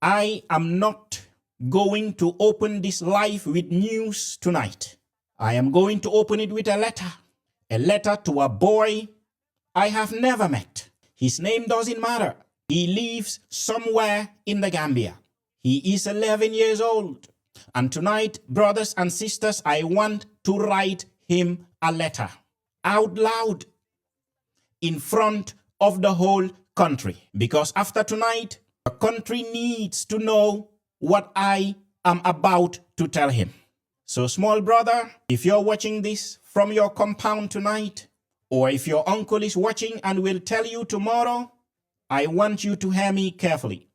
I am not going to open this live with news tonight. I am going to open it with a letter to a boy I have never met. His name doesn't matter. He lives somewhere in the Gambia. He is 11 years old. And tonight, brothers and sisters, I want to write him a letter out loud in front of the whole country. Because after tonight, the country needs to know what I am about to tell him. So small brother, if you're watching this from your compound tonight, or if your uncle is watching and will tell you tomorrow, I want you to hear me carefully.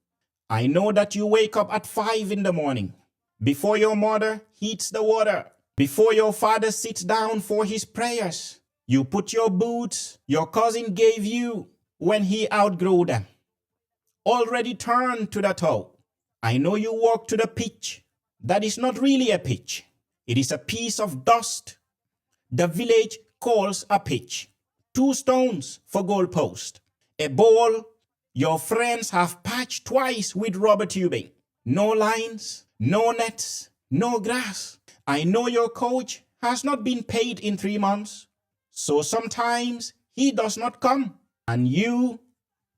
I know that you wake up at 5 in the morning, before your mother heats the water, before your father sits down for his prayers. You put your boots your cousin gave you when he outgrew them, already turned to the toe. I know you walk to the pitch. That is not really a pitch. It is a piece of dust the village calls a pitch. 2 stones for goalpost. A ball your friends have patched twice with rubber tubing. No lines, no nets, no grass. I know your coach has not been paid in 3 months. So sometimes he does not come. And you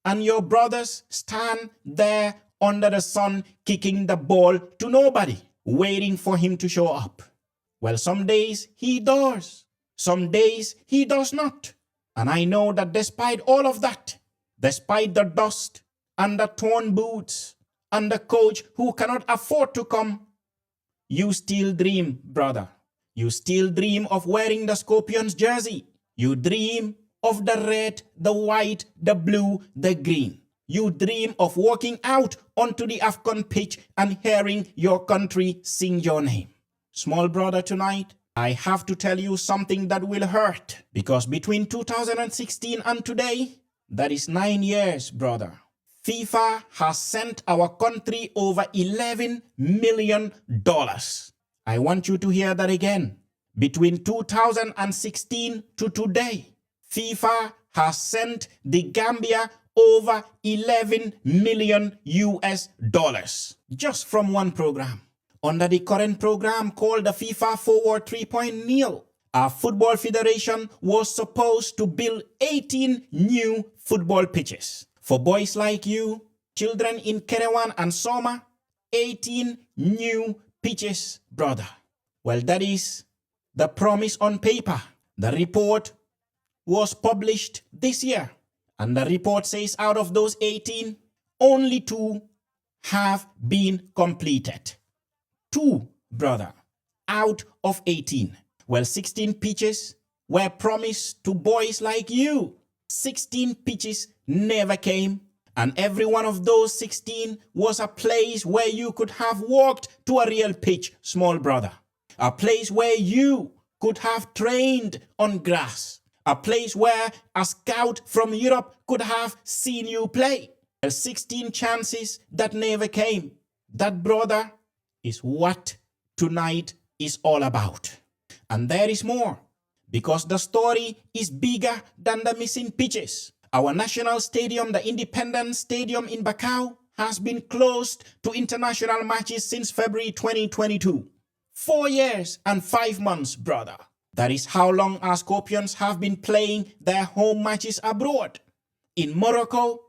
and your brothers stand there under the sun kicking the ball to nobody, waiting for him to show up. Well, some days he does. Some days he does not. And I know that despite all of that, despite the dust and the torn boots and the coach who cannot afford to come, you still dream, brother. You still dream of wearing the Scorpions jersey. You dream of the red, the white, the blue, the green. You dream of walking out onto the AFCON pitch and hearing your country sing your name. Small brother, tonight, I have to tell you something that will hurt. Because between 2016 and today, that is 9 years, brother. FIFA has sent our country over $11 million. I want you to hear that again. Between 2016 to today, FIFA has sent the Gambia over 11 million US dollars just from one program. Under the current program called the FIFA Forward 3.0, our football federation was supposed to build 18 new football pitches. For boys like you, children in Kerewan and Soma, 18 new pitches, brother. Well, that is the promise on paper. The report was published this year. And the report says out of those 18, only 2 have been completed. 2, brother, out of 18. Well, 16 pitches were promised to boys like you. 16 pitches never came. And every one of those 16 was a place where you could have walked to a real pitch, small brother. A place where you could have trained on grass. A place where a scout from Europe could have seen you play. 16 chances that never came. That, brother, is what tonight is all about. And there is more, because the story is bigger than the missing pitches. Our national stadium, the Independence Stadium in Bakau, has been closed to international matches since February 2022. 4 years and 5 months, brother. That is how long our Scorpions have been playing their home matches abroad. In Morocco,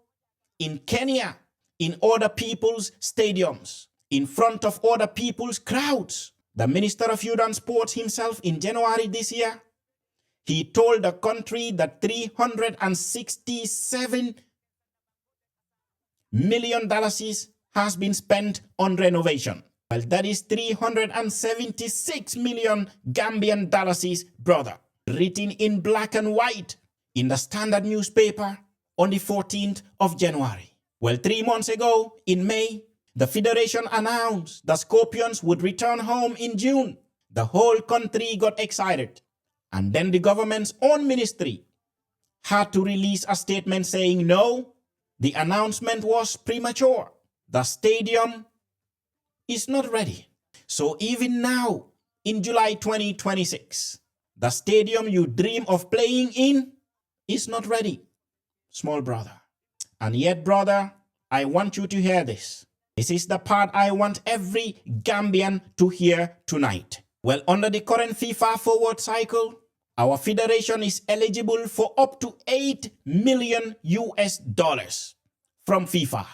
in Kenya, in other people's stadiums, in front of other people's crowds. The Minister of Youth and Sports himself in January this year, he told the country that $367 million has been spent on renovation. Well, that is 376 million Gambian Dalasi, brother. Written in black and white in the Standard newspaper on the 14th of January. Well, 3 months ago, in May, the Federation announced the Scorpions would return home in June. The whole country got excited. And then the government's own ministry had to release a statement saying, no, the announcement was premature. The stadium is not ready. So even now, in July 2026, the stadium you dream of playing in is not ready, small brother. And yet, brother, I want you to hear this. This is the part I want every Gambian to hear tonight. Well, under the current FIFA Forward cycle, our federation is eligible for up to $8 million from FIFA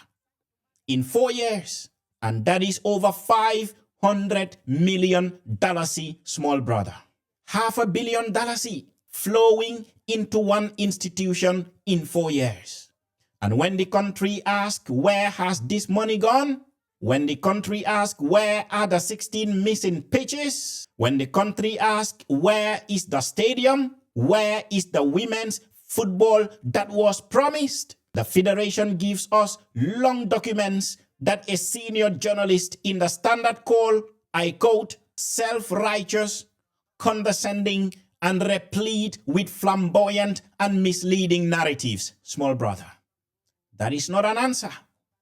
in 4 years. And that is over $500 million Dalasi, small brother. $500 million Dalasi flowing into one institution in 4 years. And when the country asks, where has this money gone? When the country asks, where are the 16 missing pitches? When the country asks, where is the stadium? Where is the women's football that was promised? The federation gives us long documents that a senior journalist in the Standard called, I quote, self-righteous, condescending, and replete with flamboyant and misleading narratives, small brother. That is not an answer.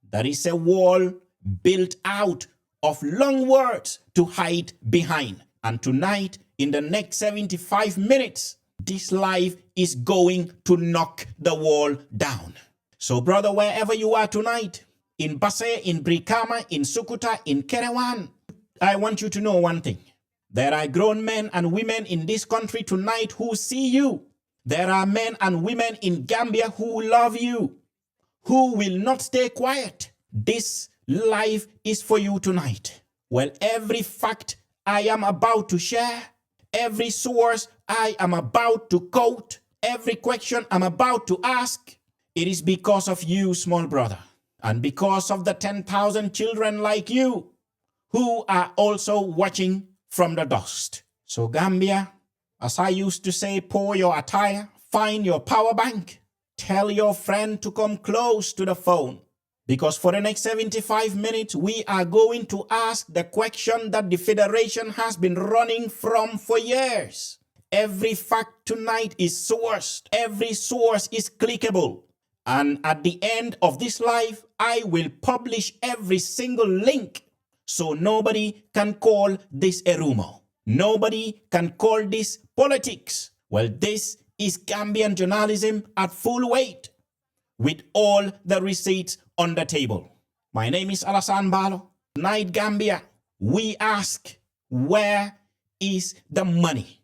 That is a wall built out of long words to hide behind. And tonight, in the next 75 minutes, this live is going to knock the wall down. So, brother, wherever you are tonight, in Basse, in Brikama, in Sukuta, in Kerewan, I want you to know one thing. There are grown men and women in this country tonight who see you. There are men and women in Gambia who love you, who will not stay quiet. This life is for you tonight. Well, every fact I am about to share, every source I am about to quote, every question I'm about to ask, it is because of you, small brother, and because of the 10,000 children like you who are also watching from the dust. So Gambia, as I used to say, pour your attire, find your power bank, tell your friend to come close to the phone, because for the next 75 minutes, we are going to ask the question that the federation has been running from for years. Every fact tonight is sourced. Every source is clickable. And at the end of this live, I will publish every single link so nobody can call this a rumor. Nobody can call this politics. Well, this is Gambian journalism at full weight, with all the receipts on the table. My name is Alasan Balo. Tonight, Gambia, we ask, where is the money?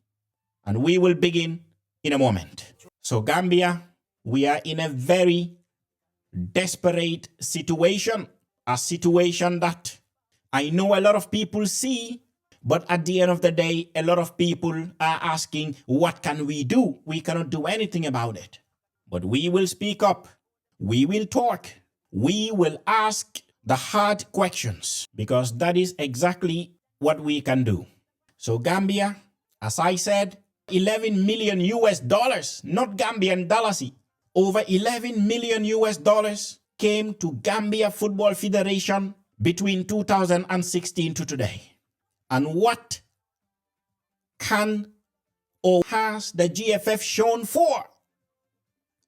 And we will begin in a moment. So Gambia, we are in a very desperate situation, a situation that I know a lot of people see, but at the end of the day, a lot of people are asking, what can we do? We cannot do anything about it. But we will speak up. We will talk. We will ask the hard questions, because that is exactly what we can do. So Gambia, as I said, 11 million US dollars, not Gambian Dalasi, over 11 million US dollars came to Gambia Football Federation between 2016 to today. And what can or has the GFF shown for?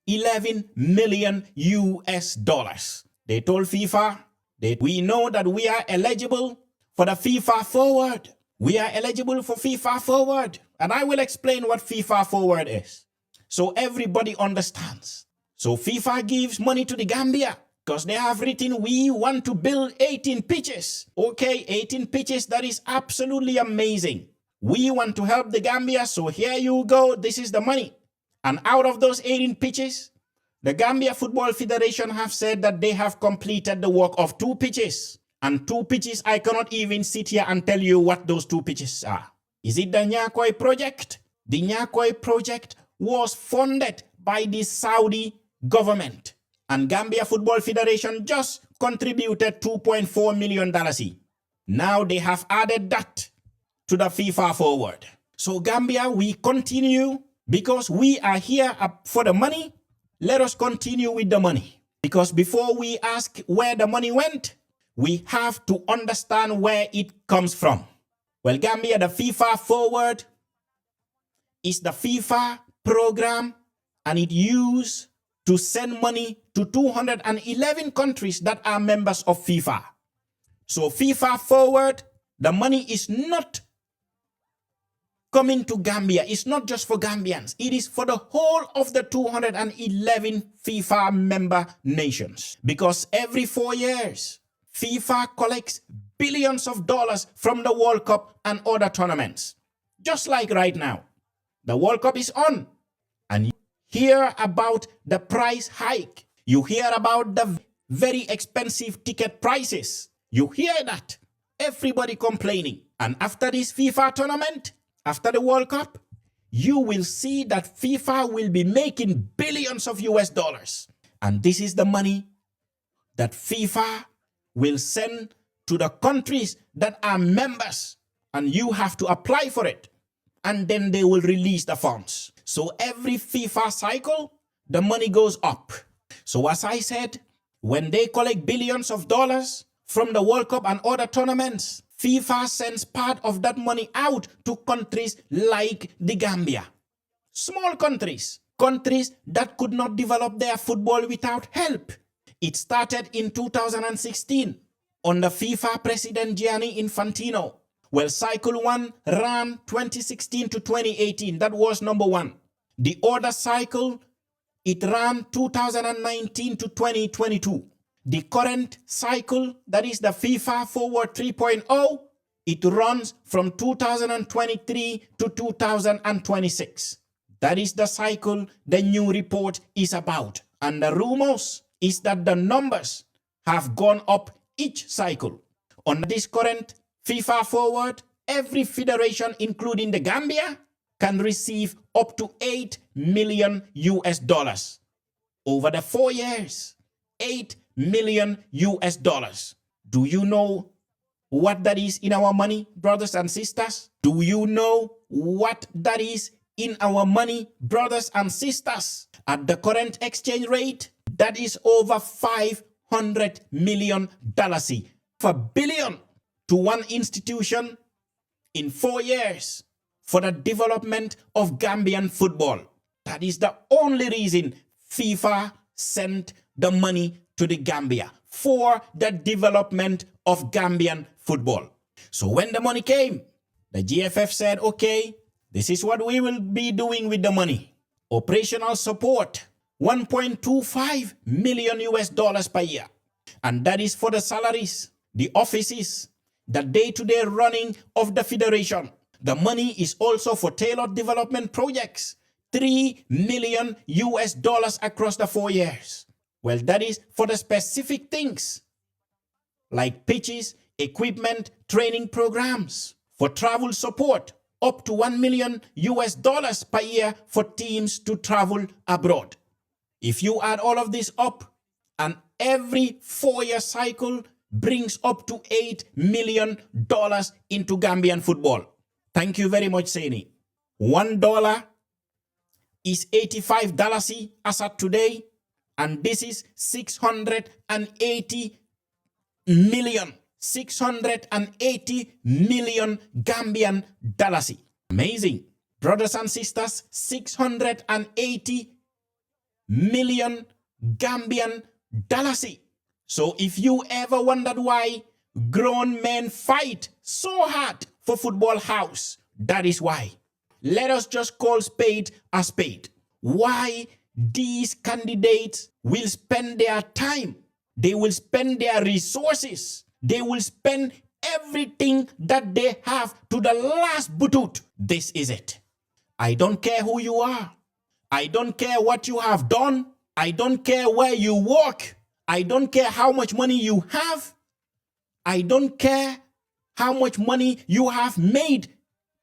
11 million US dollars. They told FIFA that we know that we are eligible for the FIFA Forward. We are eligible for FIFA Forward. And I will explain what FIFA Forward is, so everybody understands. So FIFA gives money to the Gambia because they have written, we want to build 18 pitches. Okay, 18 pitches, that is absolutely amazing. We want to help the Gambia, so here you go, this is the money. And out of those 18 pitches, the Gambia Football Federation have said that they have completed the work of 2 pitches. And 2 pitches, I cannot even sit here and tell you what those 2 pitches are. Is it the Nyakoi project? The Nyakoi project was funded by the Saudi government. And Gambia Football Federation just contributed $2.4 million. Now they have added that to the FIFA Forward. So Gambia, we continue because we are here for the money. Let us continue with the money. Because before we ask where the money went, we have to understand where it comes from. Well, Gambia, the FIFA Forward is the FIFA program, and it used to send money to 211 countries that are members of FIFA. So FIFA Forward, the money is not coming to Gambia. It's not just for Gambians. It is for the whole of the 211 FIFA member nations. Because every 4 years, FIFA collects billions of dollars from the World Cup and other tournaments. Just like right now, the World Cup is on, and you hear about the price hike. You hear about the very expensive ticket prices. You hear that. Everybody complaining. And after this FIFA tournament, after the World Cup, you will see that FIFA will be making billions of US dollars. And this is the money that FIFA will send to the countries that are members. And you have to apply for it. And then they will release the funds. So every FIFA cycle, the money goes up. So as I said, when they collect billions of dollars from the World Cup and other tournaments, FIFA sends part of that money out to countries like the Gambia. Small countries, countries that could not develop their football without help. It started in 2016 under FIFA President Gianni Infantino. Well, cycle 1 ran 2016 to 2018. That was number 1. The other cycle, it ran 2019 to 2022. The current cycle, that is the FIFA Forward 3.0, it runs from 2023 to 2026. That is the cycle the new report is about. And the rumors is that the numbers have gone up each cycle. On this current FIFA Forward, every federation, including the Gambia, can receive up to 8 million US dollars. Over the 4 years, 8 million US dollars. Do you know what that is in our money, brothers and sisters? Do you know what that is in our money, brothers and sisters? At the current exchange rate, that is over 500 million Dalasi. For billion to one institution in 4 years for the development of Gambian football. That is the only reason FIFA sent the money to the Gambia, for the development of Gambian football. So when the money came, the GFF said, okay, this is what we will be doing with the money. Operational support, 1.25 million US dollars per year. And that is for the salaries, the offices, the day-to-day running of the federation. The money is also for tailored development projects, 3 million US dollars across the 4 years. Well, that is for the specific things like pitches, equipment, training programs, for travel support, up to 1 million US dollars per year for teams to travel abroad. If you add all of this up, and every 4-year cycle brings up to $8 million into Gambian football. Thank you very much, Saini. $1 is 85 Dalasi as at today, and this is 680 million Gambian Dalasi. Amazing. Brothers and sisters, 680 million Gambian Dalasi. So if you ever wondered why grown men fight so hard for football house, that is why. Let us just call spade a spade. Why these candidates will spend their time, they will spend their resources, they will spend everything that they have to the last butut. This is it. I don't care who you are. I don't care what you have done. I don't care where you work. I don't care how much money you have. I don't care how much money you have made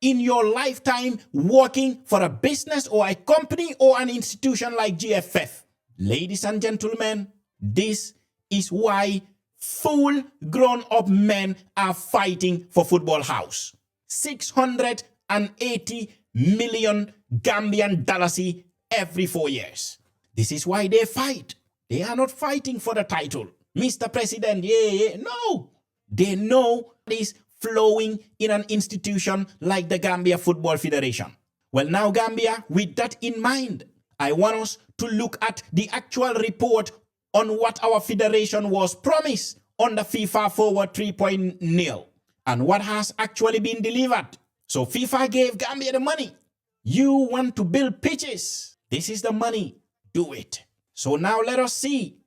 in your lifetime working for a business or a company or an institution like GFF. Ladies and gentlemen, this is why full grown-up men are fighting for Football House. 680 million Gambian Dalasi every 4 years. This is why they fight. They are not fighting for the title. Mr. President, yeah. No. They know it is flowing in an institution like the Gambia Football Federation. Well, now Gambia, with that in mind, I want us to look at the actual report on what our federation was promised on the FIFA Forward 3.0 and what has actually been delivered. So FIFA gave Gambia the money. You want to build pitches. This is the money. Do it. So now let us see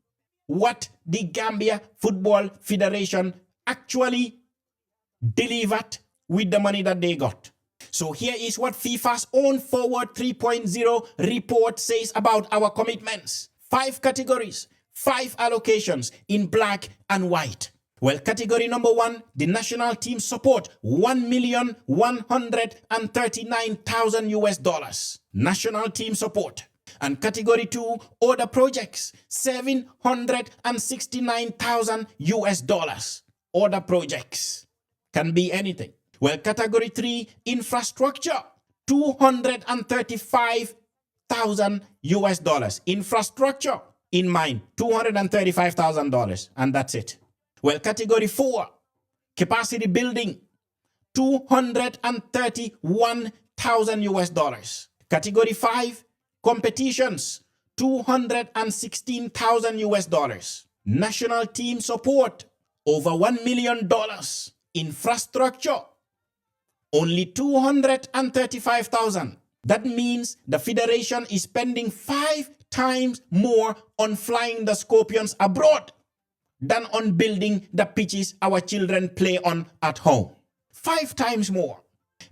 what the Gambia Football Federation actually delivered with the money that they got. So here is what FIFA's own Forward 3.0 report says about our commitments. 5 categories, 5 allocations in black and white. Well, category number 1, the national team support, $1,139,000 US. National team support. And category 2, other projects, $769,000 US. Other projects. Can be anything. Well, category 3, infrastructure, $235,000 US. Infrastructure, in mind, $235,000. And that's it. Well, category 4, capacity building, $231,000 US. Category 5, competitions, $216,000 US. National team support, over $1 million. Infrastructure, only $235,000. That means the Federation is spending 5 times more on flying the Scorpions abroad than on building the pitches our children play on at home. 5 times more.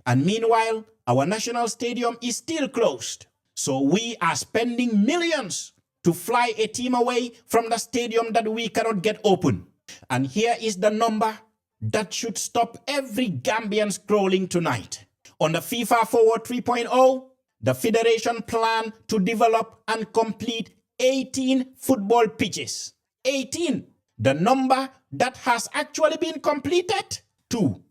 And meanwhile, our national stadium is still closed. So we are spending millions to fly a team away from the stadium that we cannot get open. And here is the number that should stop every Gambian scrolling tonight. On the FIFA Forward 3.0, the Federation planned to develop and complete 18 football pitches. 18. The number that has actually been completed, 2.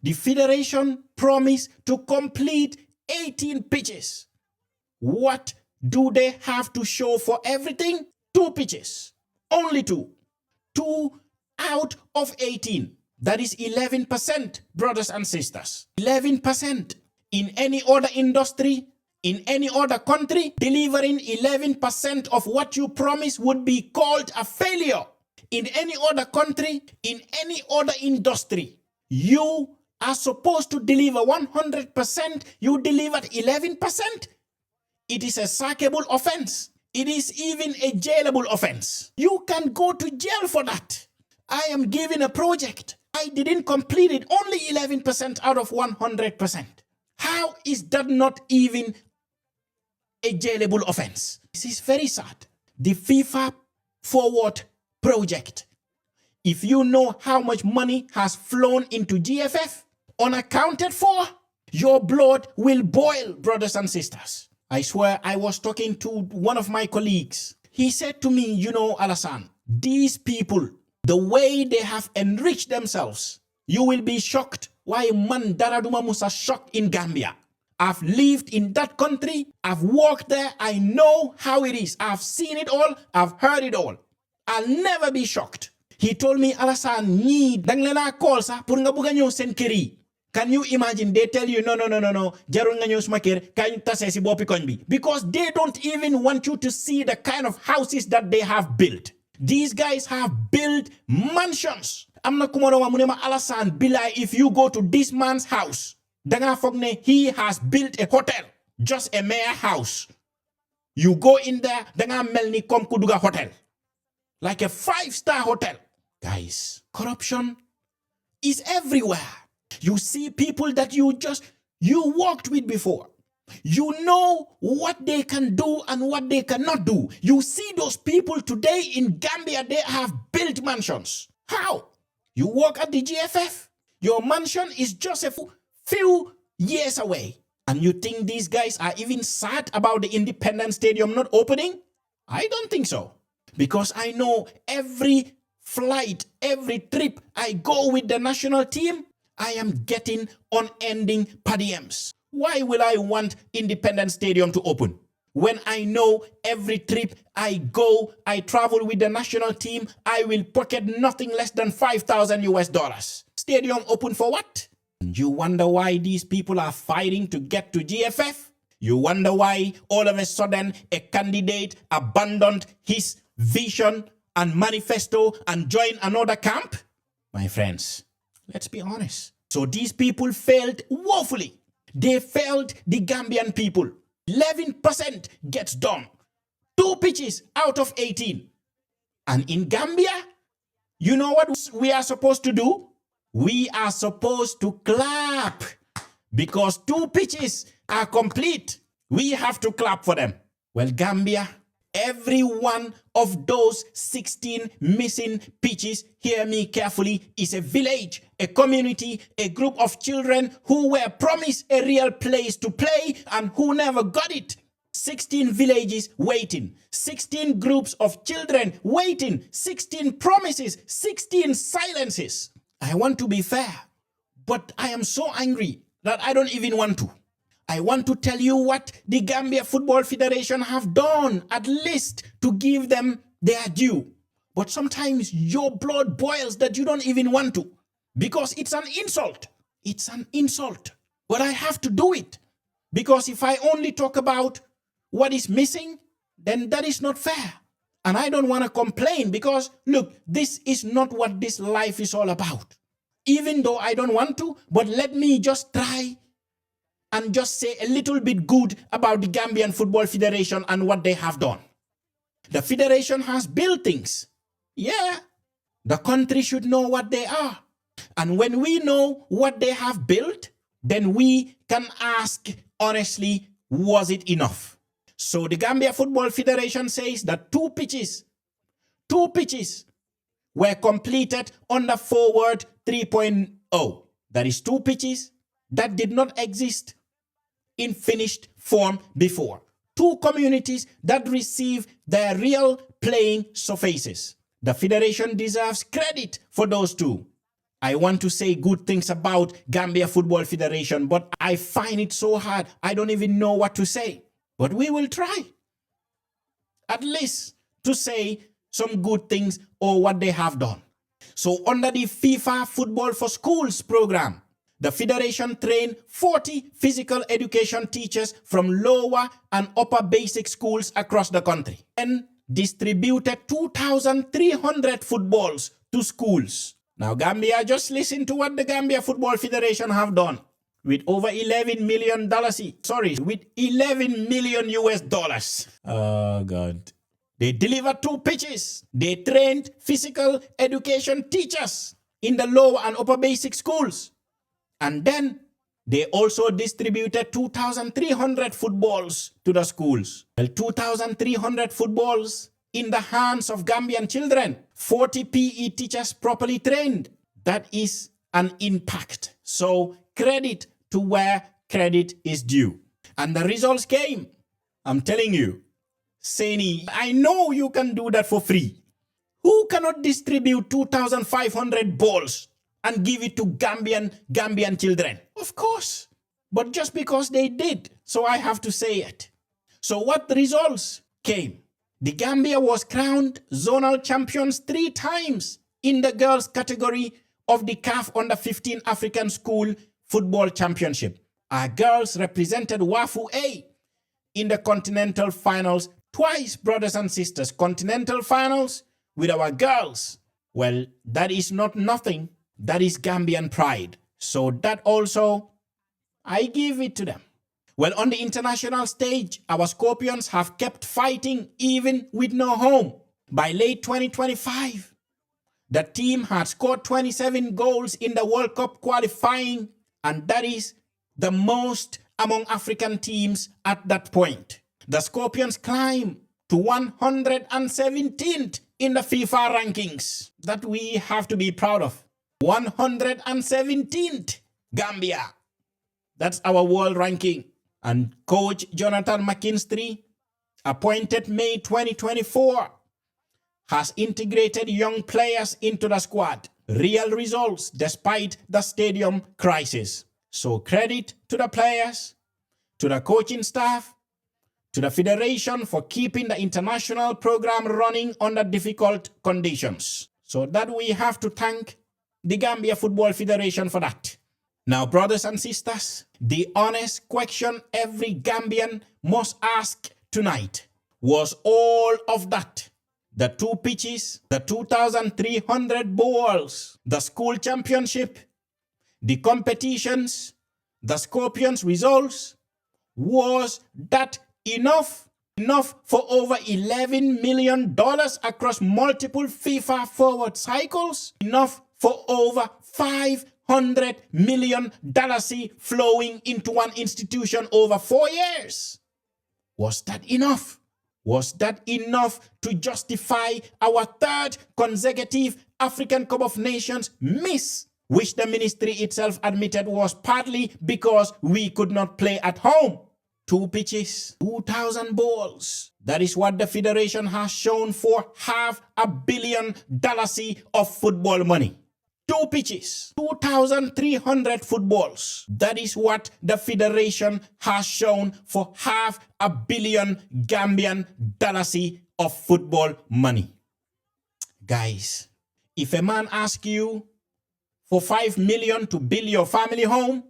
The Federation promised to complete 18 pitches. What do they have to show for everything? 2 pitches. Only 2. 2 out of 18. That is 11%, brothers and sisters. 11%. In any other industry, in any other country, delivering 11% of what you promise would be called a failure. In any other country, in any other industry, you are supposed to deliver 100%. You delivered 11%. It is a sackable offense. It is even a jailable offense. You can go to jail for that. I am given a project. I didn't complete it. Only 11% out of 100%. How is that not even a jailable offense? This is very sad. The FIFA Forward project. If you know how much money has flown into GFF, unaccounted for, your blood will boil, brothers and sisters. I swear I was talking to one of my colleagues. He said to me, you know, Alasan, these people, the way they have enriched themselves, you will be shocked. Why man daraduma musa shocked in Gambia. I've lived in that country. I've worked there. I know how it is. I've seen it all. I've heard it all. I'll never be shocked. He told me, Alasan, ni dang lena call sa pour nga buga ñew sen kër yi. Can you imagine? They tell you, no. Jarul nga ñew suma kër, kañ tassé ci bopi koñ bi. Because they don't even want you to see the kind of houses that they have built. These guys have built mansions. Amna kumaro wa munema Alasan, bilay, if you go to this man's house, danga fogne he has built a hotel, just a mere house. You go in there, danga melni kom kuduga hotel, like a 5-star hotel. Guys, corruption is everywhere. You see people that you worked with before. You know what they can do and what they cannot do. You see those people today in Gambia, they have built mansions. How? You work at the GFF. Your mansion is just a few years away. And you think these guys are even sad about the Independence Stadium not opening? I don't think so. Because I know every flight, every trip I go with the national team, I am getting unending per diems. Why will I want Independence Stadium to open? When I know every trip I go, I travel with the national team, I will pocket nothing less than $5,000 US. Stadium open for what? You wonder why these people are fighting to get to GFF? You wonder why all of a sudden a candidate abandoned his vision and manifesto and joined another camp? My friends, let's be honest. So these people failed woefully. They failed the Gambian people. 11% gets done. 2 pitches out of 18. And in Gambia, you know what we are supposed to do? We are supposed to clap because 2 pitches are complete. We have to clap for them. Well, Gambia, every one of those 16 missing pitches, hear me carefully, is a village, a community, a group of children who were promised a real place to play and who never got it. 16 villages waiting, 16 groups of children waiting, 16 promises, 16 silences. I want to be fair, but I am so angry that I don't even want to. I want to tell you what the Gambia Football Federation have done, at least to give them their due. But sometimes your blood boils that you don't even want to, because it's an insult. It's an insult. But I have to do it, because if I only talk about what is missing, then that is not fair. And I don't want to complain because, look, this is not what this life is all about. Even though I don't want to, but let me just try and just say a little bit good about the Gambian Football Federation and what they have done. The federation has built things. Yeah, the country should know what they are. And when we know what they have built, then we can ask honestly, was it enough? So the Gambia Football Federation says that 2 pitches were completed under Forward 3.0. That is 2 pitches that did not exist in finished form before. 2 communities that receive their real playing surfaces. The federation deserves credit for those 2. I want to say good things about Gambia Football Federation, but I find it so hard. I don't even know what to say. But we will try, at least, to say some good things or what they have done. So under the FIFA Football for Schools program, the federation trained 40 physical education teachers from lower and upper basic schools across the country and distributed 2,300 footballs to schools. Now, Gambia, just listen to what the Gambia Football Federation have done. With over 11 million Dalasi, with 11 million US dollars. Oh God. They delivered 2 pitches. They trained physical education teachers in the lower and upper basic schools. And then they also distributed 2,300 footballs to the schools. Well, 2,300 footballs in the hands of Gambian children. 40 PE teachers properly trained. That is an impact. So credit to where credit is due. And the results came. I'm telling you, Seni, I know you can do that for free. Who cannot distribute 2,500 balls and give it to Gambian children? Of course. But just because they did, so I have to say it. So what results came? The Gambia was crowned zonal champions 3 times in the girls category of the CAF Under-15 African School Football Championship. Our girls represented WAFU A in the continental finals twice, brothers and sisters. Continental finals with our girls. Well, that is not nothing. That is Gambian pride. So that also, I give it to them. Well, on the international stage, our Scorpions have kept fighting even with no home. By late 2025, the team had scored 27 goals in the World Cup qualifying, and that is the most among African teams at that point. The Scorpions climbed to 117th in the FIFA rankings. That we have to be proud of. 117th, Gambia. That's our world ranking. And coach Jonathan McKinstry, appointed May 2024, has integrated young players into the squad. Real results despite the stadium crisis. So credit to the players, to the coaching staff, to the federation for keeping the international program running under difficult conditions. So that we have to thank the Gambia Football Federation for that. Now, brothers and sisters, the honest question every Gambian must ask tonight, was all of that, the 2 pitches, the 2,300 balls, the school championship, the competitions, the Scorpions results, was that enough? enough for over $11 million across multiple FIFA Forward cycles, enough for over $500 million Dalasi flowing into one institution over 4 years. Was that enough? Was that enough to justify our third consecutive African Cup of Nations miss, which the ministry itself admitted was partly because we could not play at home? 2 pitches, 2,000 balls. That is what the federation has shown for $500 million of football money. 2 pitches, 2,300 footballs. That is what the federation has shown for $500 million Gambian Dalasi of football money. Guys, if a man asks you for $5 million to build your family home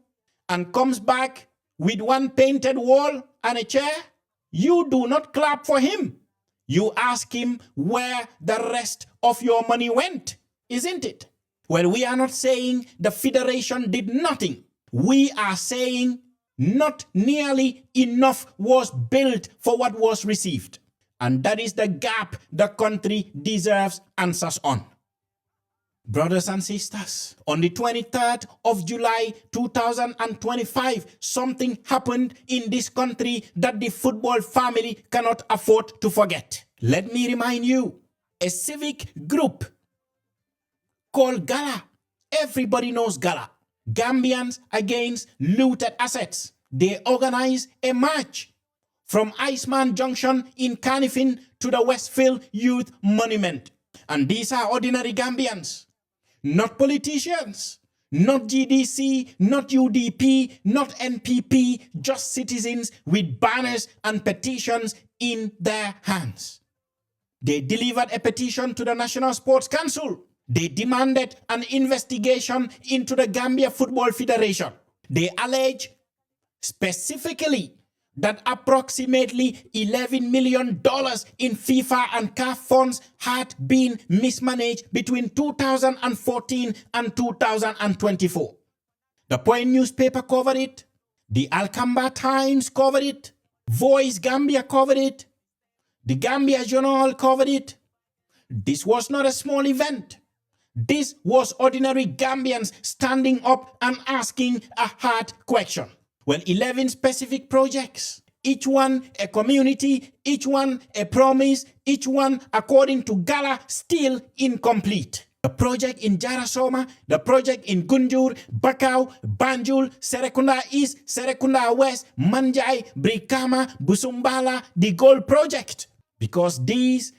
and comes back with one painted wall and a chair, you do not clap for him. You ask him where the rest of your money went, isn't it? Well, we are not saying the federation did nothing. We are saying not nearly enough was built for what was received. And that is the gap the country deserves answers on. Brothers and sisters, on the 23rd of July 2025, something happened in this country that the football family cannot afford to forget. Let me remind you, a civic group called Gala. Everybody knows Gala. Gambians Against Looted Assets. They organized a march from Iceman Junction in Canifin to the Westfield Youth Monument. And these are ordinary Gambians. Not politicians, not GDC, not UDP, not NPP, just citizens with banners and petitions in their hands. They delivered a petition to the National Sports Council. They demanded an investigation into the Gambia Football Federation. They allege specifically that approximately $11 million in FIFA and CAF funds had been mismanaged between 2014 and 2024. The Point newspaper covered it. The Alcamba Times covered it. Voice Gambia covered it. The Gambia Journal covered it. This was not a small event. This was ordinary Gambians standing up and asking a hard question. Well, 11 specific projects, each one a community, each one a promise, each one, according to Gala, still incomplete. The project in Jarasoma, the project in Gunjur, Bakau, Banjul, Serekunda East, Serekunda West, Manjai, Brikama, Busumbala, the Gold Project. Because these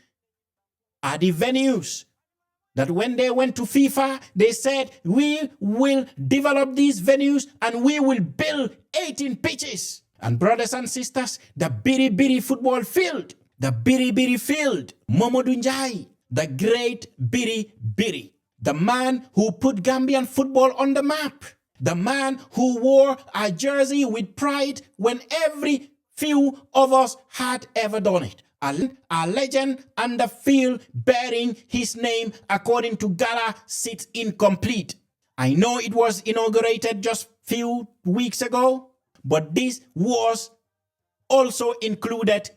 are the venues that when they went to FIFA, they said, we will develop these venues and we will build 18 pitches. And brothers and sisters, the Biri Biri football field, Momo Dunjai, the great Biri Biri, the man who put Gambian football on the map, the man who wore a jersey with pride when every few of us had ever done it. A legend and the field bearing his name, according to Gala, sits incomplete. I know it was inaugurated just few weeks ago, but this was also included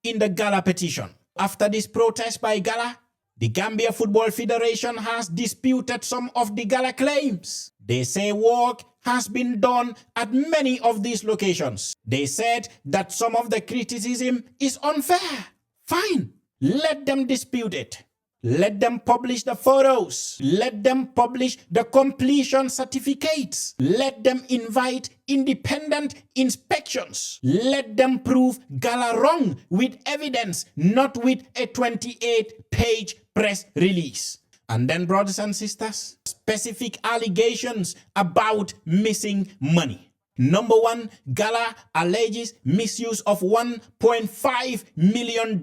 in the Gala petition. After this protest by Gala, the Gambia Football Federation has disputed some of the Gala claims. They say work has been done at many of these locations. They said that some of the criticism is unfair. Fine, let them dispute it. Let them publish the photos. Let them publish the completion certificates. Let them invite independent inspections. Let them prove Gala wrong with evidence, not with a 28-page press release. And then, brothers and sisters, specific allegations about missing money. Number one, Gala alleges misuse of $1.5 million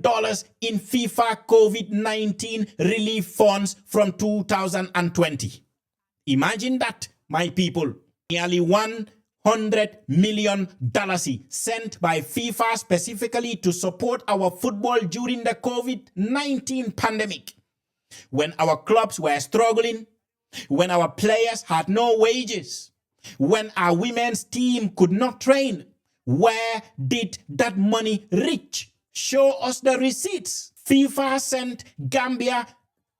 in FIFA COVID-19 relief funds from 2020. Imagine that, my people. Nearly $100 million sent by FIFA specifically to support our football during the COVID-19 pandemic. When our clubs were struggling, when our players had no wages, when our women's team could not train, where did that money reach? Show us the receipts. FIFA sent Gambia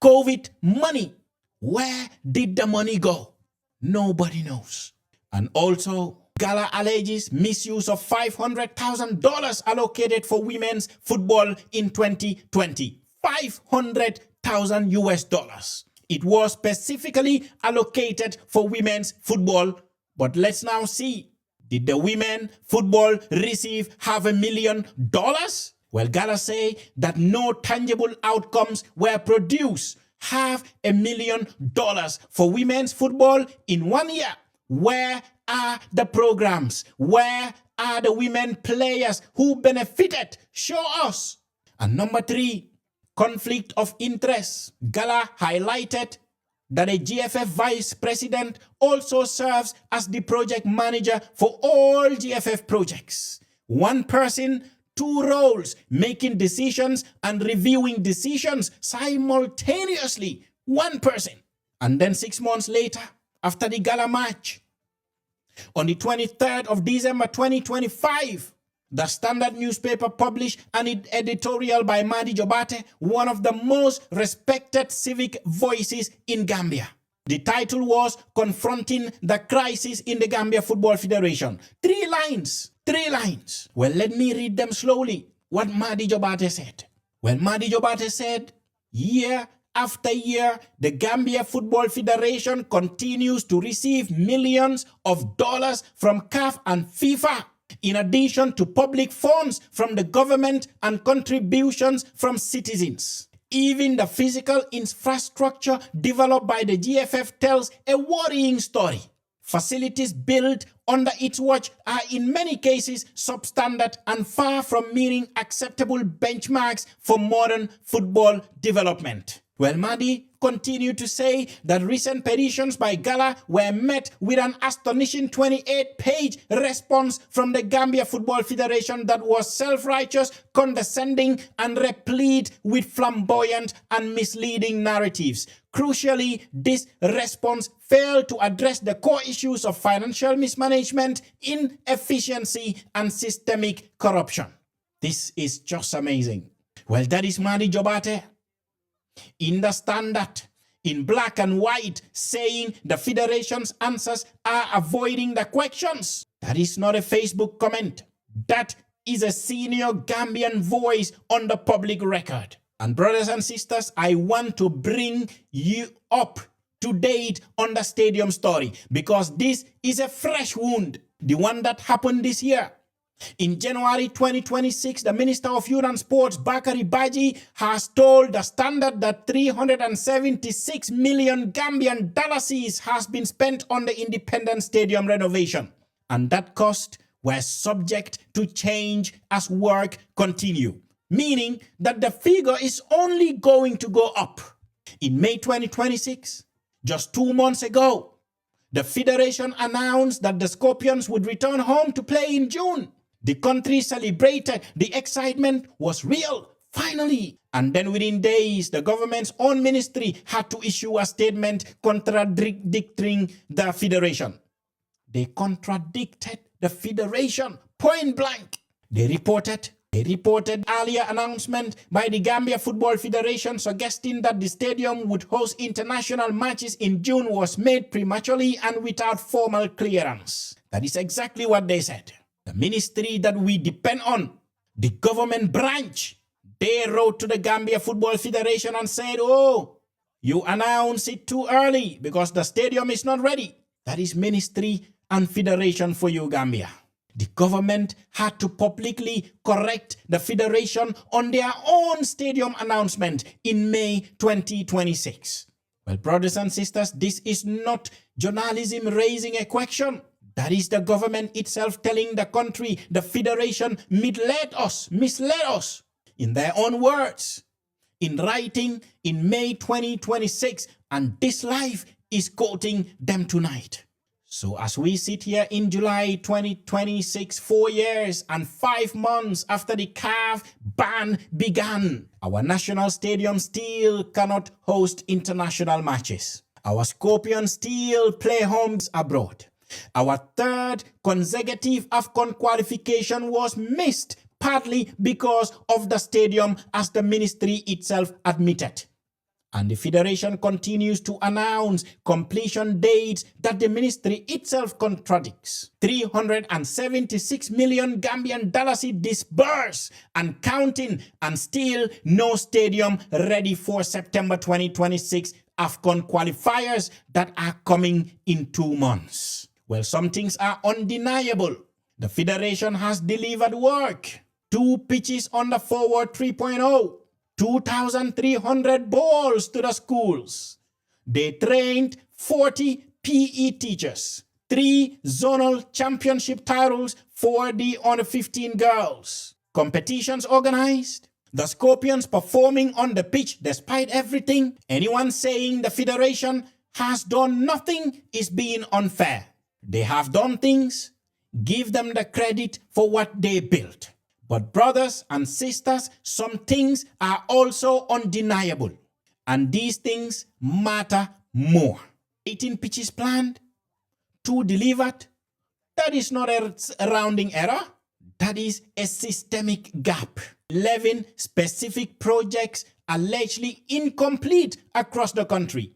COVID money. Where did the money go? Nobody knows. And also, Gala alleges misuse of $500,000 allocated for women's football in 2020. 500,000 US dollars. It was specifically allocated for women's football. But let's now see. Did the women football receive $500,000? Well, Gala say that no tangible outcomes were produced. $500,000 for women's football in 1 year. Where are the programs? Where are the women players who benefited? Show us. And number 3, conflict of interest. Gala highlighted that a GFF Vice President also serves as the project manager for all GFF projects. One person, 2 roles, making decisions and reviewing decisions simultaneously. One person. And then 6 months later, after the Gala match, on the 23rd of December 2025, the Standard newspaper published an editorial by Madi Jobate, one of the most respected civic voices in Gambia. The title was Confronting the Crisis in the Gambia Football Federation. 3 lines. 3 lines. Well, let me read them slowly. What Madi Jobate said. Well, Madi Jobate said, year after year, the Gambia Football Federation continues to receive millions of dollars from CAF and FIFA, in addition to public funds from the government and contributions from citizens. Even the physical infrastructure developed by the GFF tells a worrying story. Facilities built under its watch are in many cases substandard and far from meeting acceptable benchmarks for modern football development. Well, Madi continued to say that recent petitions by Gala were met with an astonishing 28-page response from the Gambia Football Federation that was self-righteous, condescending, and replete with flamboyant and misleading narratives. Crucially, this response failed to address the core issues of financial mismanagement, inefficiency, and systemic corruption. This is just amazing. Well, that is Madi Jobate in the Standard, in black and white, saying the Federation's answers are avoiding the questions. That is not a Facebook comment. That is a senior Gambian voice on the public record. And brothers and sisters, I want to bring you up to date on the stadium story, because this is a fresh wound, the one that happened this year. In January 2026, the Minister of Youth and Sports, Bakari Baji, has told the Standard that 376 million Gambian Dalasis has been spent on the Independence Stadium renovation. And that cost was subject to change as work continue, meaning that the figure is only going to go up. In May 2026, just 2 months ago, the Federation announced that the Scorpions would return home to play in June. The country celebrated. The excitement was real, finally. And then within days, the government's own ministry had to issue a statement contradicting the Federation. They contradicted the Federation, point blank. They reported earlier announcement by the Gambia Football Federation suggesting that the stadium would host international matches in June was made prematurely and without formal clearance. That is exactly what they said. The ministry that we depend on, the government branch, they wrote to the Gambia Football Federation and said, oh, you announced it too early because the stadium is not ready. That is ministry and federation for you, Gambia. The government had to publicly correct the federation on their own stadium announcement in May 2026. Well, brothers and sisters, this is not journalism raising a question. That is the government itself telling the country the federation misled us. In their own words, in writing in May 2026, and this life is quoting them tonight. So as we sit here in July 2026, 4 years and 5 months after the CAF ban began, our national stadium still cannot host international matches. Our Scorpions still play homes abroad. Our 3rd consecutive AFCON qualification was missed partly because of the stadium, as the ministry itself admitted. And the Federation continues to announce completion dates that the ministry itself contradicts. 376 million Gambian Dalasi disbursed and counting, and still no stadium ready for September 2026 AFCON qualifiers that are coming in 2 months. Well, some things are undeniable. The Federation has delivered work. 2 pitches on the Forward 3.0. 2,300 balls to the schools. They trained 40 PE teachers. 3 zonal championship titles for the under 15 girls. Competitions organized. The Scorpions performing on the pitch despite everything. Anyone saying the Federation has done nothing is being unfair. They have done things. Give them the credit for what they built. But brothers and sisters, some things are also undeniable. And these things matter more. 18 pitches planned, 2 delivered. That is not a rounding error. That is a systemic gap. 11 specific projects allegedly incomplete across the country.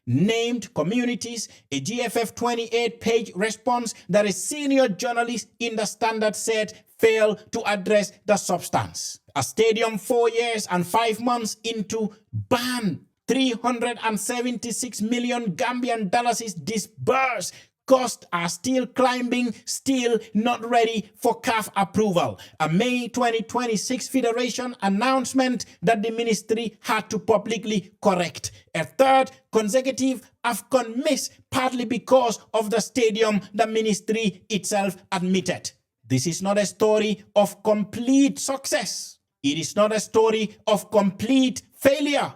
Named communities, a GFF 28-page response that a senior journalist in the Standard said failed to address the substance. A stadium 4 years and 5 months into ban. 376 million Gambian Dalasis disbursed. Costs are still climbing, still not ready for CAF approval. A May 2026 Federation announcement that the ministry had to publicly correct. A 3rd consecutive AFCON miss, partly because of the stadium the ministry itself admitted. This is not a story of complete success. It is not a story of complete failure.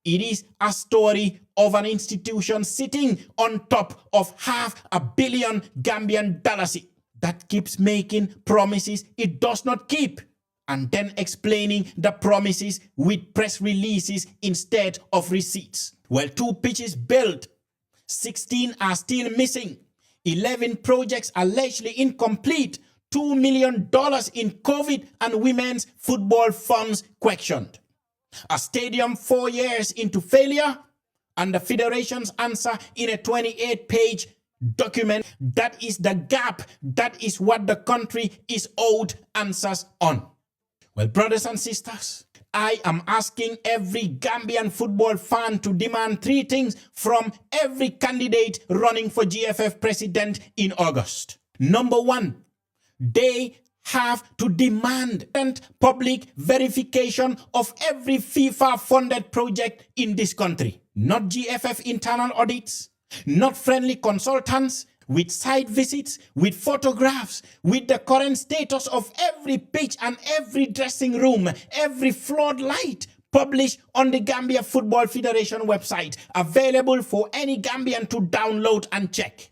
It is a story of an institution sitting on top of $500 million Gambian Dalasi that keeps making promises it does not keep, and then explaining the promises with press releases instead of receipts. Well, 2 pitches built, 16 are still missing, 11 projects allegedly incomplete, $2 million in COVID and women's football funds questioned. A stadium 4 years into failure, and the Federation's answer in a 28-page document. That is the gap. That is what the country is owed answers on. Well, brothers and sisters, I am asking every Gambian football fan to demand 3 things from every candidate running for GFF President in August. Number 1, they have to demand public verification of every FIFA-funded project in this country. Not GFF internal audits, not friendly consultants, with site visits, with photographs, with the current status of every pitch and every dressing room, every floodlight, published on the Gambia Football Federation website, available for any Gambian to download and check.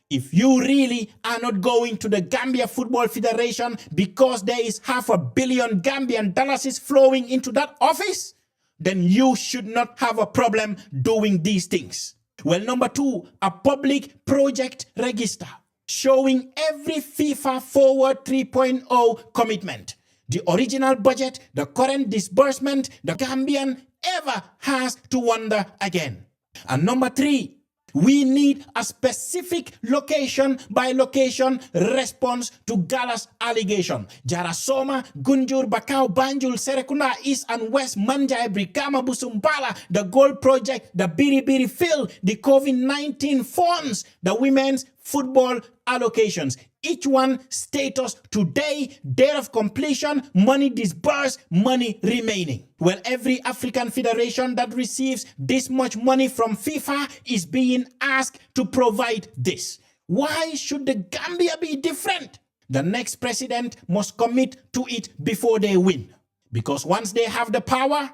If you really are not going to the Gambia Football Federation because there is $500 million Gambian Dalasis flowing into that office, then you should not have a problem doing these things. Well, number 2, a public project register showing every FIFA Forward 3.0 commitment, the original budget, the current disbursement, the Gambian ever has to wonder again. And number 3, we need a specific location by location response to Gala's allegation. Jarasoma, Gunjur, Bakau, Banjul, Serekunda, East and West, Manjai, Brikama, Busumbala, the Gold Project, the Biribiri Field, the COVID-19 funds, the women's football allocations. Each one status today, date of completion, money disbursed, money remaining. Well, every African federation that receives this much money from FIFA is being asked to provide this. Why should the Gambia be different? The next president must commit to it before they win. Because once they have the power,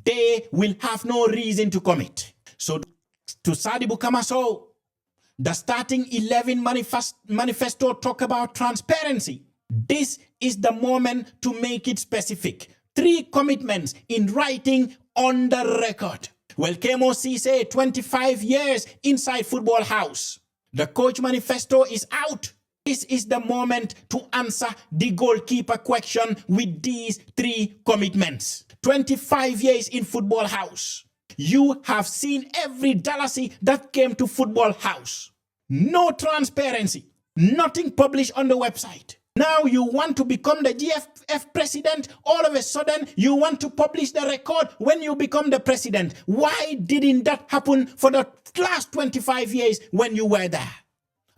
they will have no reason to commit. So to Sadibu Kamaso, the starting 11 manifesto talk about transparency. This is the moment to make it specific. 3 commitments in writing on the record. Well, KMOC say 25 years inside football house. The coach manifesto is out. This is the moment to answer the goalkeeper question with these 3 commitments. 25 years in Football House. You have seen every Dalasi that came to Football House. No transparency. Nothing published on the website. Now you want to become the GFF president. All of a sudden, you want to publish the record when you become the president. Why didn't that happen for the last 25 years when you were there?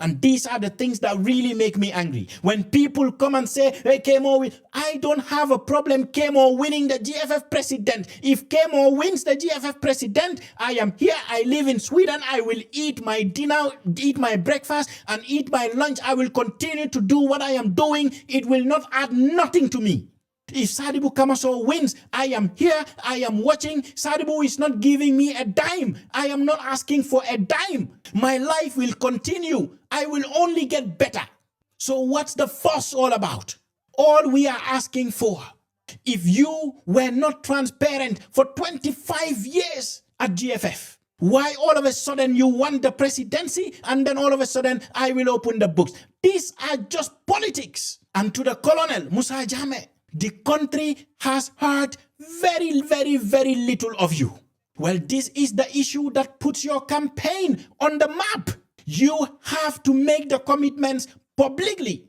And these are the things that really make me angry. When people come and say, hey, Kemo, I don't have a problem Kemo winning the GFF president. If Kemo wins the GFF president, I am here, I live in Sweden, I will eat my dinner, eat my breakfast, and eat my lunch. I will continue to do what I am doing. It will not add nothing to me. If Sadibou Kamaso wins, I am here, I am watching. Sadibou is not giving me a dime. I am not asking for a dime. My life will continue. I will only get better. So what's the fuss all about? All we are asking for, if you were not transparent for 25 years at GFF, why all of a sudden you want the presidency and then all of a sudden I will open the books? These are just politics. And to the Colonel, Musa Jame, the country has heard very, very, very little of you. Well, this is the issue that puts your campaign on the map. You have to make the commitments publicly.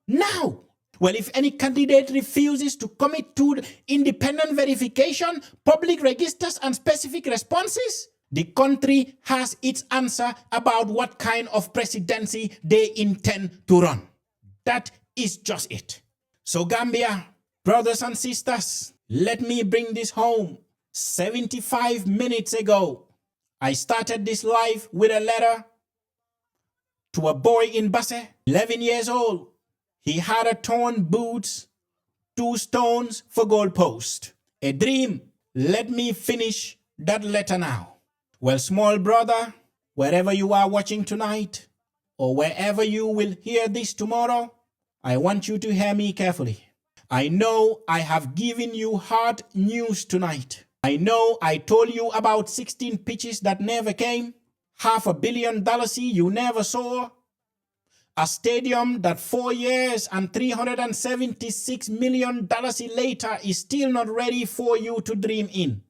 Now, well, if any candidate refuses to commit to independent verification, public registers, and specific responses, the country has its answer about what kind of presidency they intend to run. That is just it. So Gambia, brothers and sisters, let me bring this home. 75 minutes ago, I started this live with a letter to a boy in Basse, 11 years old. He had a torn boots, 2 stones for goalpost. A dream. Let me finish that letter now. Well, small brother, wherever you are watching tonight, or wherever you will hear this tomorrow, I want you to hear me carefully. I know I have given you hard news tonight. I know I told you about 16 pitches that never came, $500 million you never saw, a stadium that 4 years and $376 million later is still not ready for you to dream in.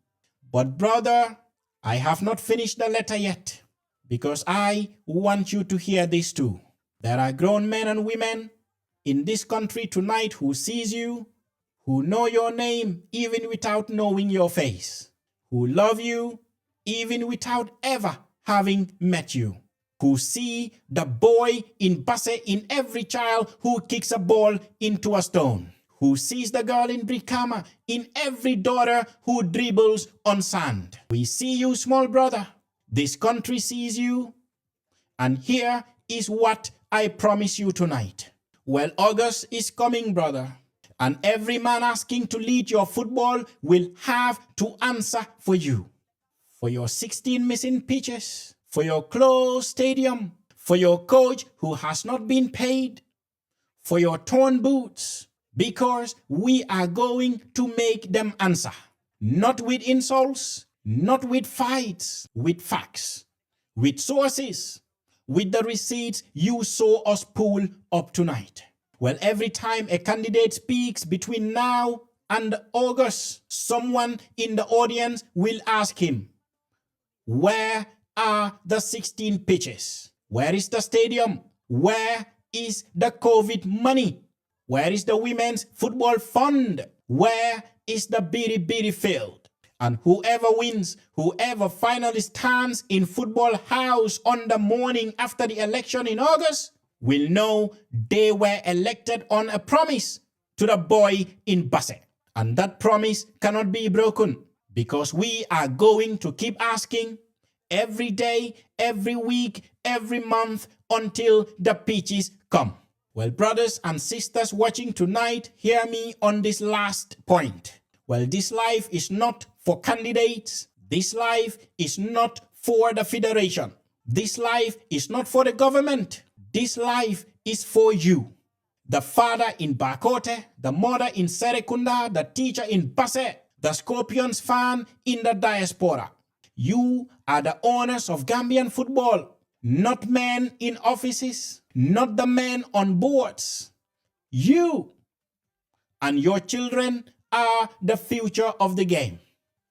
But brother, I have not finished the letter yet, because I want you to hear this too. There are grown men and women in this country tonight who sees you, who know your name even without knowing your face, who love you even without ever having met you, who see the boy in Basse in every child who kicks a ball into a stone, who sees the girl in Brikama in every daughter who dribbles on sand. We see you, small brother. This country sees you. And here is what I promise you tonight. Well, August is coming, brother. And every man asking to lead your football will have to answer for you. For your 16 missing pitches, for your closed stadium, for your coach who has not been paid, for your torn boots, because we are going to make them answer. Not with insults, not with fights, with facts, with sources, with the receipts you saw us pull up tonight. Well, every time a candidate speaks between now and August, someone in the audience will ask him, where are the 16 pitches? Where is the stadium? Where is the COVID money? Where is the Women's Football Fund? Where is the Biri Biri field? And whoever wins, whoever finally stands in Football House on the morning after the election in August, will know they were elected on a promise to the boy in Basse. And that promise cannot be broken, because we are going to keep asking every day, every week, every month until the pitches come. Well, brothers and sisters watching tonight, hear me on this last point. Well, this life is not for candidates. This life is not for the federation. This life is not for the government. This life is for you. The father in Bakote, the mother in Serekunda, the teacher in Basse, the Scorpions fan in the diaspora. You are the owners of Gambian football. not men in offices, not the men on boards. You and your children are the future of the game.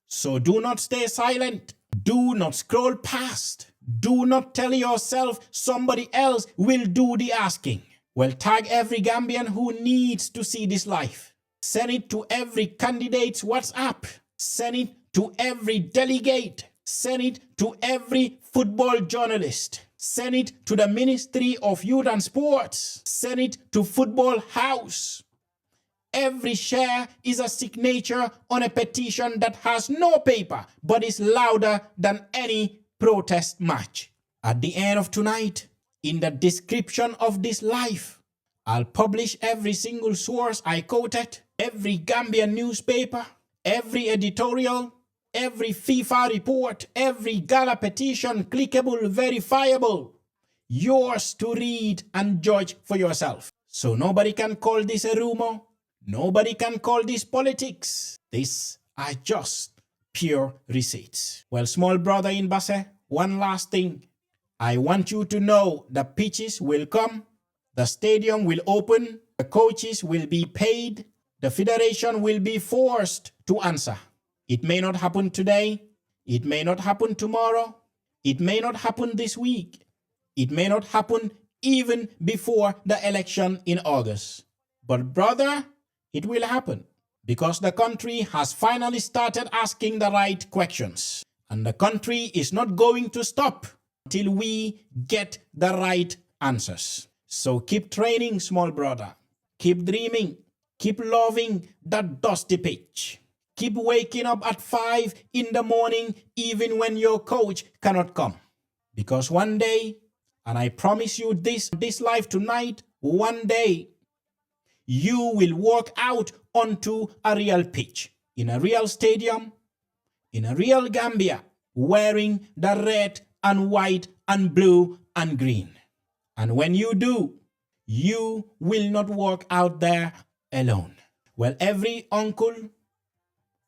So do not stay silent. Do not scroll past. Do not tell yourself somebody else will do the asking. Well, tag every Gambian who needs to see this live. Send it to every candidate's WhatsApp. Send it to every delegate. Send it to every football journalist. Send it to the Ministry of Youth and Sports. Send it to Football House. Every share is a signature on a petition that has no paper but is louder than any protest march. At the end of tonight, in the description of this live, I'll publish every single source I quoted, every Gambian newspaper, every editorial, every FIFA report, every gala petition, clickable, verifiable, yours to read and judge for yourself. So nobody can call this a rumor. Nobody can call this politics. These are just pure receipts. Well, small brother in Basse, one last thing. I want you to know the pitches will come, the stadium will open, the coaches will be paid, the federation will be forced to answer. It may not happen today, it may not happen tomorrow, it may not happen this week, it may not happen even before the election in August. But brother, it will happen because the country has finally started asking the right questions. And the country is not going to stop until we get the right answers. So keep training, small brother. Keep dreaming. Keep loving that dusty pitch. Keep waking up at 5 in the morning even when your coach cannot come. Because one day, and I promise you this life tonight, one day, you will walk out onto a real pitch, in a real stadium, in a real Gambia, wearing the red and white and blue and green. And when you do, you will not walk out there alone. Well, every uncle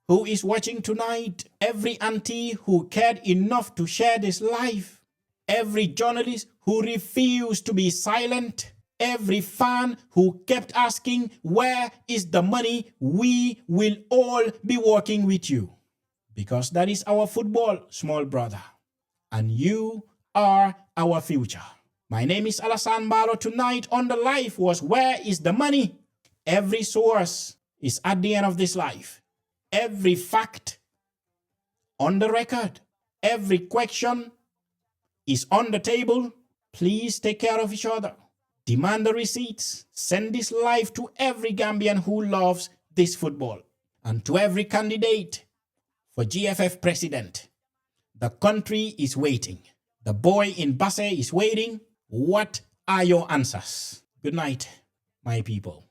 who is watching tonight, every auntie who cared enough to share this life, every journalist who refused to be silent, every fan who kept asking, where is the money? We will all be working with you. Because that is our football, small brother. And you are our future. My name is Alasan Baro. Tonight on the live was Where is the Money? Every source is at the end of this life. Every fact on the record. Every question is on the table. Please take care of each other. Demand the receipts. Send this live to every Gambian who loves this football. And to every candidate for GFF President. The country is waiting. The boy in Basse is waiting. What are your answers? Good night, my people.